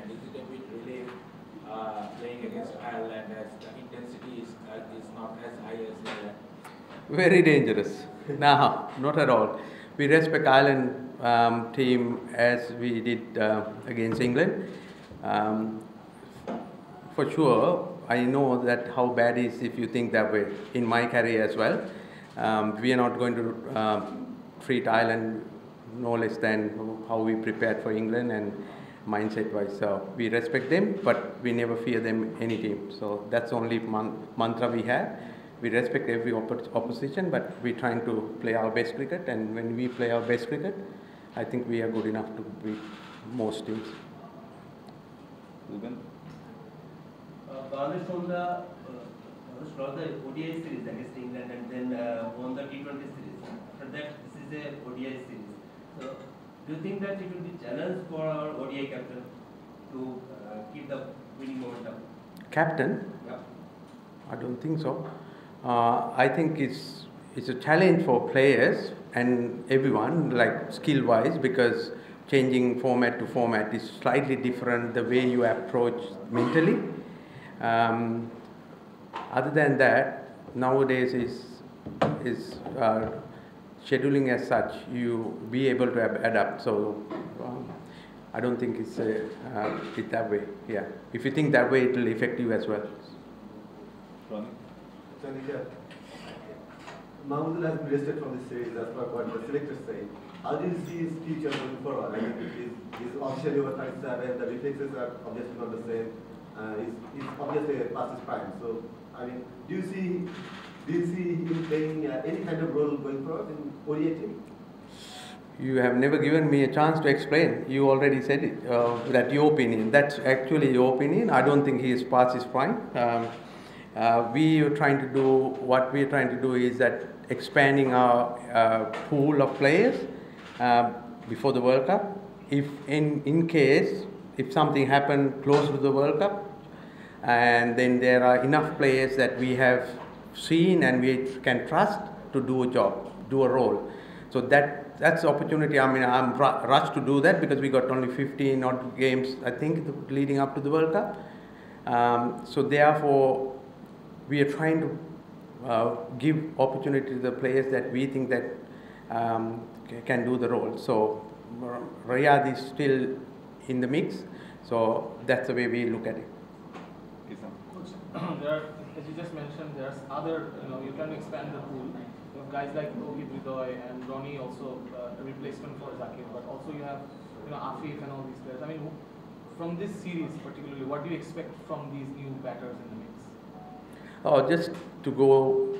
And is it a bit relief playing against Ireland as the intensity is not as high as England? Very dangerous. No, not at all. We respect Ireland team as we did against England. For sure, I know that how bad it is if you think that way. In my career as well, we are not going to treat Ireland no less than how we prepared for England and mindset-wise. So we respect them, but we never fear them any team. So that's the only mantra we have. We respect every opposition, but we're trying to play our best cricket. And when we play our best cricket, I think we are good enough to beat most teams. Bangladesh won the ODI series against England and then won the T20 series. After that, this is a ODI series. So, do you think that it will be challenge for our ODI captain to keep the winning momentum? Captain? Yeah. I don't think so. I think it's a challenge for players and everyone, like skill-wise, because changing format to format is slightly different the way you approach mentally. Other than that, nowadays is scheduling as such, you be able to adapt. So I don't think it's that way. Yeah, if you think that way, it will affect you as well. Chandika, Mahmood has been rested from this series as per what the selectors say. How do you see his future going forward? I mean, he's officially over 37, the reflexes are obviously not the same. He's obviously past his prime. So, I mean, do you see him playing any kind of role going forward in ODI team? You have never given me a chance to explain. You already said it. That's your opinion. That's actually your opinion. I don't think he is past his prime. What we are trying to do is that expanding our pool of players before the World Cup. If in case if something happened close to the World Cup, and then there are enough players that we have seen and we can trust to do a job, do a role. So that's the opportunity. I mean, I'm rushed to do that because we got only 15 odd games, I think, leading up to the World Cup. So therefore, we are trying to give opportunity to the players that we think that can do the role. So Riyadh is still in the mix. So that's the way we look at it. There are, as you just mentioned, there's other, you can expand the pool. You have guys like Rohit Ridoy and Ronnie also a replacement for Zakir, but also you have, Afif and all these players. I mean, from this series particularly, what do you expect from these new batters in the mix? Oh, just to go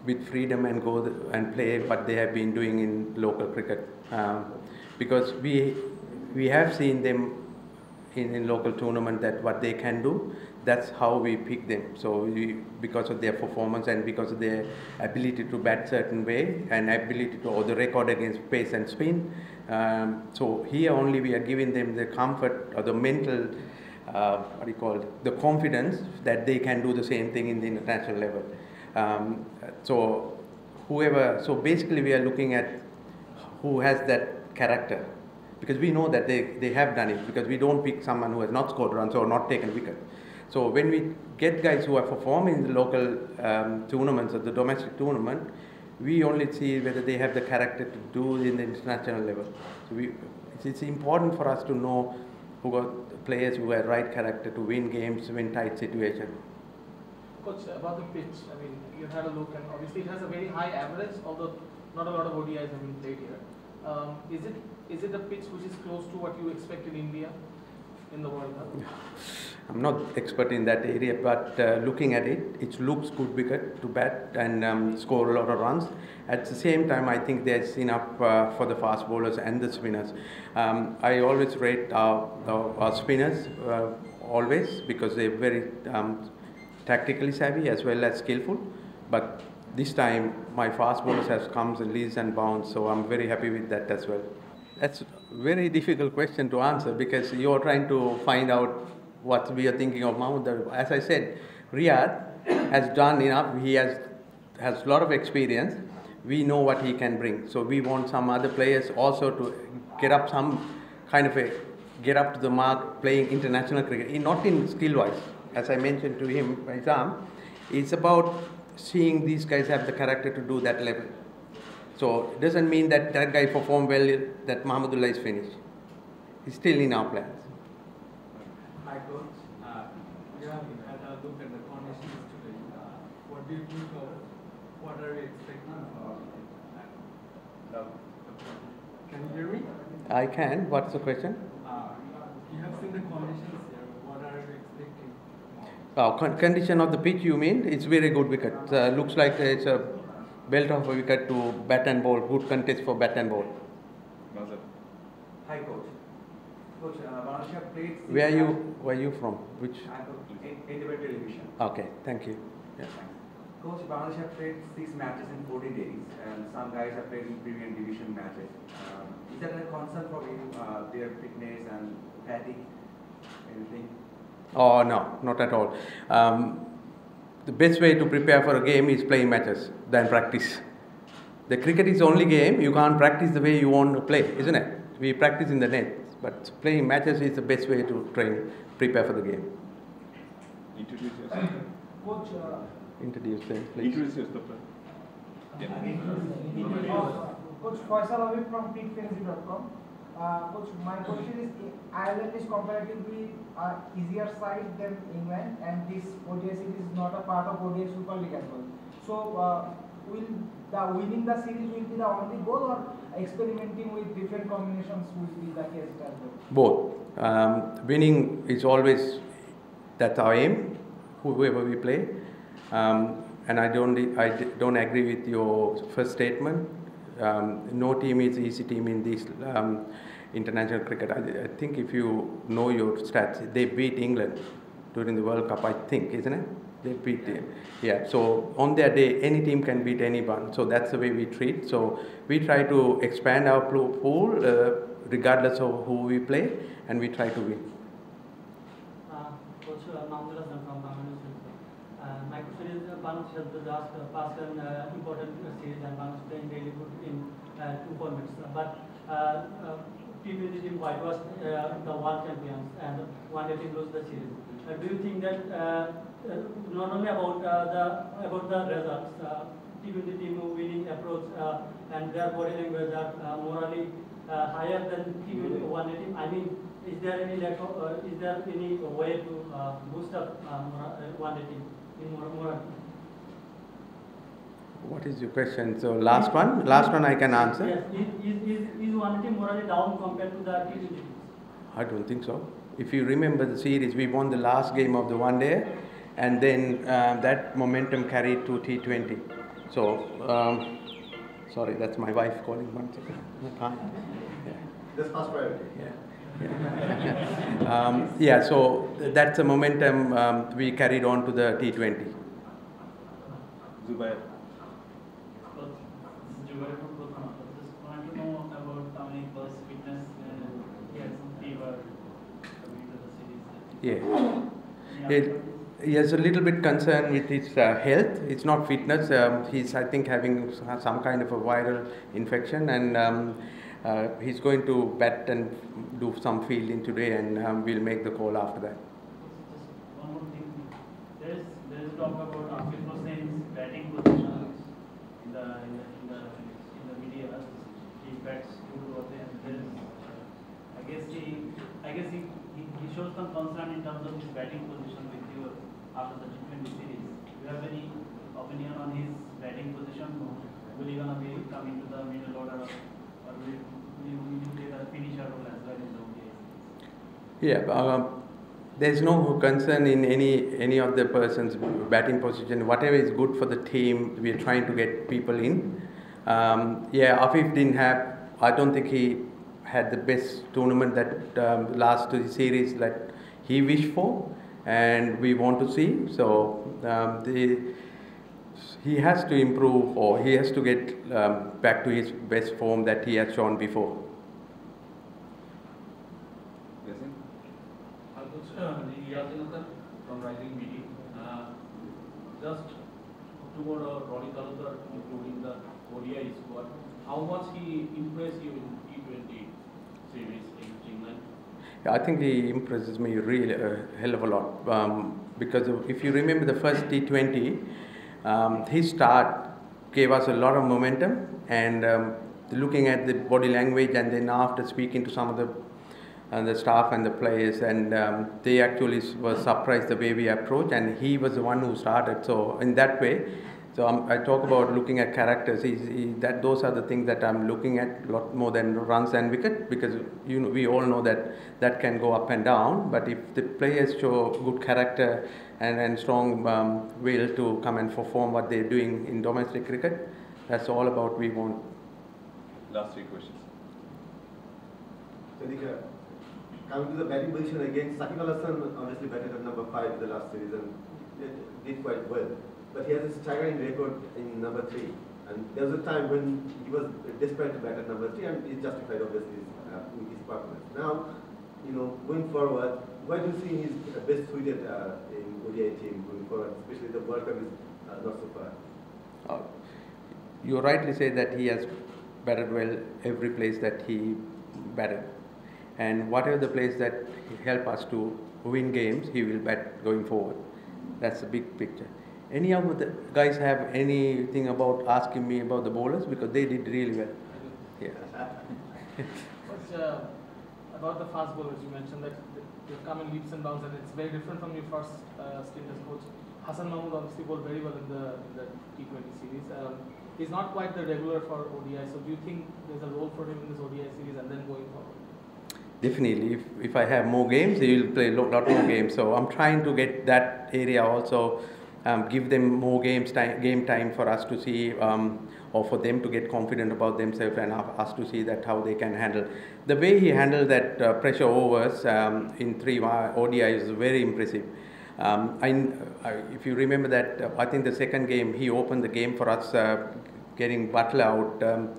with freedom and go and play what they have been doing in local cricket, because we have seen them in local tournament that what they can do. That's how we pick them. So because of their performance and because of their ability to bat certain way and ability to or the record against pace and spin. So here only we are giving them the comfort or the mental, the confidence that they can do the same thing in the international level. So basically we are looking at who has that character, because we know that they have done it, because we don't pick someone who has not scored runs or not taken wicket. So when we get guys who are performing in the local tournaments or the domestic tournament, we only see whether they have the character to do it in the international level. So it's important for us to know who are players who have right character to win games, win tight situations. Coach, about the pitch, I mean, you had a look, and obviously it has a very high average, although not a lot of ODIs have been played here. Is it a pitch which is close to what you expect in India in the World Cup? I'm not expert in that area, but looking at it, it looks good wicket to bat and score a lot of runs. At the same time, I think there's enough for the fast bowlers and the spinners. I always rate our spinners always, because they're very tactically savvy as well as skillful. But this time, my fast bowlers have come in leaps and bounds, so I'm very happy with that as well. That's a very difficult question to answer, because you're trying to find out what we are thinking of Mahmood. As I said, Riyadh has done enough. He has a lot of experience. We know what he can bring. So we want some other players also to get up some kind of a get up to the mark playing international cricket, not in skill-wise. As I mentioned to him, by exam, it's about seeing these guys have the character to do that level. So it doesn't mean that that guy performed well, that Mahmudullah is finished. He's still in our plans. Hi coach, you have had a look at the conditions today. What do you think of what are we expecting? Can you hear me? I can. What's the question? You have seen the conditions here. What are you expecting? Condition of the pitch, you mean? It's very good wicket. Looks like it's a belt of a wicket to bat and ball. Good contest for bat and ball. Hi coach. Coach, Bangladesh have played. Where are you from? Which? I'm from Independent Television. Okay, thank you. Yeah. Coach, Bangladesh have played 6 matches in 40 days, and some guys have played in Premier Division matches. Is that a concern for you? Their fitness and fatigue, anything? Oh no, not at all. The best way to prepare for a game is playing matches than practice. The cricket is the only game you can't practice the way you want to play, isn't it? We practice in the net, but playing matches is the best way to prepare for the game. Introduce yourself. Coach, Introduce them, please. Introduce yourself. Coach Faisal Habib from peakfantasy.com. Coach, my question is, Ireland is comparatively easier side than England, and this ODI series is not a part of ODI Super League as well. So, will the winning the series will be the only goal, or experimenting with different combinations will be the case as well? Both. Winning is always, that's our aim, whoever we play. And I don't agree with your first statement. No team is easy team in this international cricket. I think if you know your stats, they beat England during the World Cup, I think, isn't it? They beat them. Yeah, so on their day, any team can beat anyone. So that's the way we treat. So we try to expand our pool regardless of who we play, and we try to win. Coach, Mahmudullah from Bangla. My question is, Bangladesh has just passed an important series, and Bangladesh playing really good in 2 formats. But T20 team whitewashed the world champions, and one team lose the series. Do you think that not only about the results, T20 team winning approach and their body language are morally higher than T20 one team? I mean, is there any way to boost up one team in morality? What is your question? So last one I can answer. Yes, is one team morally down compared to the T20 teams? I don't think so. If you remember the series, we won the last game of the one day, and then that momentum carried to T20. So, sorry, that's my wife calling 1 second. I can't. Yeah. Just first priority. Yeah, so that's the momentum we carried on to the T20. Zubair. Just want to know about Dominic's fitness. He had some fever coming to the series. Yeah. He has a little bit concern with his health. It's not fitness. He's, I think, having some kind of a viral infection, and he's going to bat and do some fielding today, and we'll make the call after that. Just one more thing. There is talk about Afif Hussain's batting position in the media. He bats 2 and there is, I guess he shows some concern in terms of his batting position with you after the T20 series. Do you have any opinion on his batting position? Will he gonna be coming to the middle order, or will he play the finisher role as well in the ODI? Yeah, there's no concern in any of the person's batting position. Whatever is good for the team, we are trying to get people in. Yeah, Afif didn't have, I don't think he had the best tournament that last series that he wished for, and we want to see. So he has to improve, or he has to get back to his best form that he has shown before. From Rising Meeting. Just tomorrow, Ronnie Talukar, including the ODI squad, how much he impressed you in T20 series in England? I think he impresses me really a hell of a lot because if you remember the first T20, his start gave us a lot of momentum, and looking at the body language, and then after speaking to some of the staff and the players, and they actually were surprised the way we approach, and he was the one who started. So in that way, so I talk about looking at characters. Those are the things that I'm looking at a lot more than runs and wicket, because we all know that can go up and down. But if the players show good character and strong will to come and perform what they're doing in domestic cricket, that's all about we want. Last 3 questions. Chandika, coming to the batting position again, Shakib Al Hasan obviously batted at number 5 in the last series and did quite well. But he has a staggering record in number 3. And there was a time when he was desperate to bat at number 3, and he justified obviously his performance. Now, going forward, where do you see his best suited in ODI team going forward, especially the World Cup is not so far? You rightly say that he has batted well every place that he batted. And whatever the place that help us to win games, he will bat going forward. That's the big picture. Any of the guys have anything about asking me about the bowlers, because they did really well? Yeah. About the fast bowlers, you mentioned that they've come in leaps and bounds, and it's very different from your first stint as coach. Hassan Mahmood obviously bowled very well in the T20 series. He's not quite the regular for ODI, so do you think there's a role for him in this ODI series and then going forward? Definitely. If I have more games, he will play a lot more games. So I'm trying to get that area also, give them more game time for us to see, or for them to get confident about themselves, and us to see that how they can handle. The way he handled that pressure overs in 3 ODI is very impressive. If you remember that, I think the second game, he opened the game for us, getting Butler out.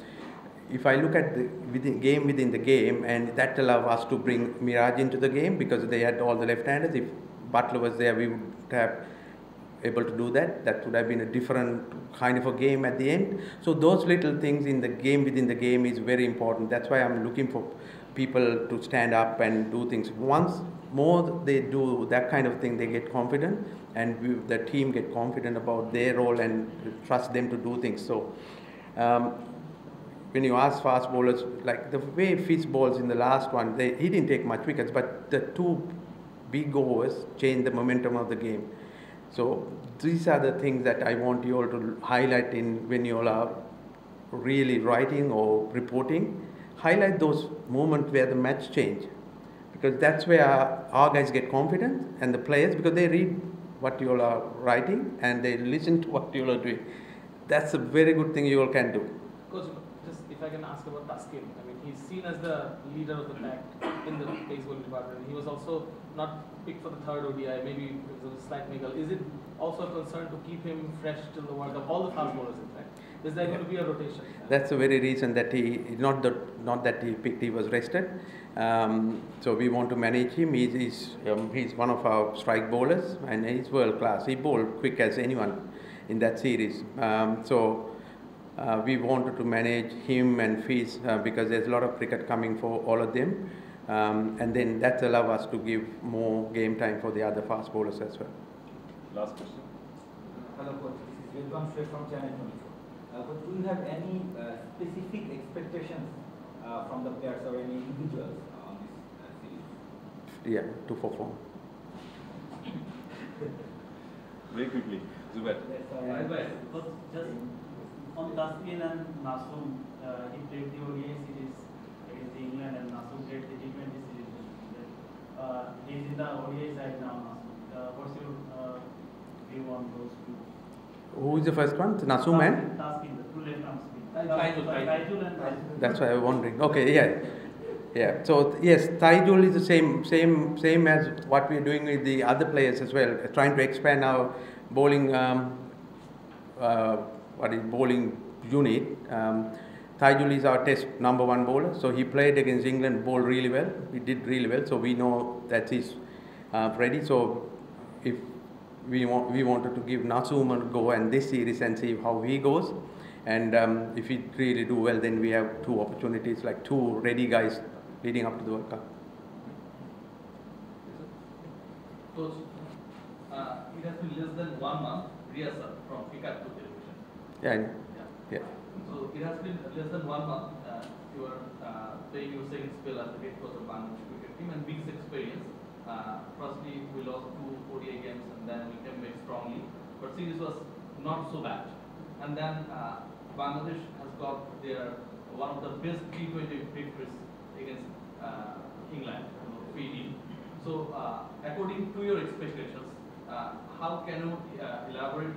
If I look at the game within the game, and that allowed us to bring Miraj into the game, because they had all the left-handers. If Butler was there, we would have able to do that. That would have been a different kind of a game at the end. So those little things in the game within the game is very important. That's why I'm looking for people to stand up and do things. Once more they do that kind of thing, they get confident, and the team get confident about their role and trust them to do things. So when you ask fast bowlers, like the way Fitz bowls in the last one, he didn't take much wickets, but the 2 big overs changed the momentum of the game. So these are the things that I want you all to highlight when you all are really writing or reporting. Highlight those moments where the match changed, because that's where our guys get confident, and the players, because they read what you all are writing and they listen to what you all are doing. That's a very good thing you all can do. Coach, just if I can ask about Taskin, I mean, he's seen as the leader of the pack in the pace bowling department. He was also not picked for the 3rd ODI, maybe it was a slight niggle. Is it also a concern to keep him fresh till the World Cup? All the fast bowlers, in fact. Is there going to be a rotation? That's the very reason that not that he picked, he was rested. So we want to manage him. He's one of our strike bowlers, and he's world class. He bowled quick as anyone in that series. We wanted to manage him and Fizz because there's a lot of cricket coming for all of them. And then that allows us to give more game time for the other fast bowlers as well. Last question. Hello coach, this is Ridwan Sher from Channel 24. Coach, do you have any specific expectations from the players or any individuals on this series? Yeah, to perform. Very quickly, Zubair. Because just on Taskin and Nasum, he played the ODI series against England, and Nasum played the T20 series. He's in the ODI side now, Nasum. What's your view on those 2? Who is the first one? Nasum and? Taskin, the 2 left arm spin. Taijul and Taijul. That's why I'm wondering. Okay, yeah. So yes, Taijul is the same as what we're doing with the other players as well, trying to expand our bowling bowling unit. Taijul is our test #1 bowler, so he played against England, bowled really well. He did really well, so we know that he's ready. So if we wanted to give Nasum a go and this series and see how he goes, and if he really do well, then we have 2 opportunities, like 2 ready guys leading up to the World Cup. Coach, it has been less than 1 month rehearsal from cricket to television. Yeah. So it has been less than 1 month. You are playing your second spell as the head coach of Bangladesh cricket team and big experience. Firstly, we lost 2 ODI games and then we came back strongly. But series was not so bad. And then Bangladesh has got their one of the best T20 victories against England, Fiji. So, according to your expectations, how can you elaborate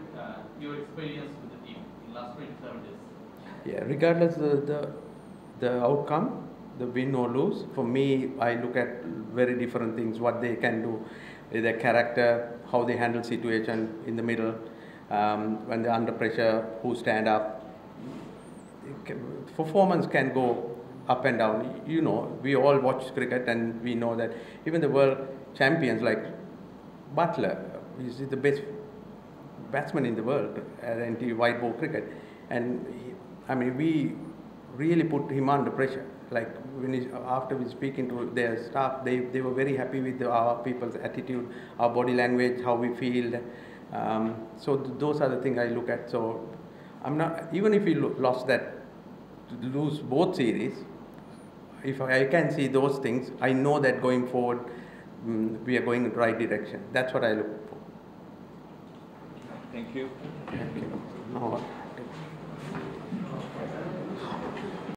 your experience with the team in last 27 days? Yeah, regardless of the outcome, the win or lose, for me, I look at very different things, what they can do, their character, how they handle situation in the middle, when they're under pressure, who stand up. Performance can go up and down. You know, we all watch cricket and we know that even the world champions like Butler is the best batsman in the world at anti-white ball cricket. And we really put him under pressure. Like after we speaking to their staff, they were very happy with our people's attitude, our body language, how we feel. So those are the things I look at. So I'm not, even if we lose both series, if I can see those things, I know that going forward we are going in the right direction. That's what I look for. Thank you. Thank you. No.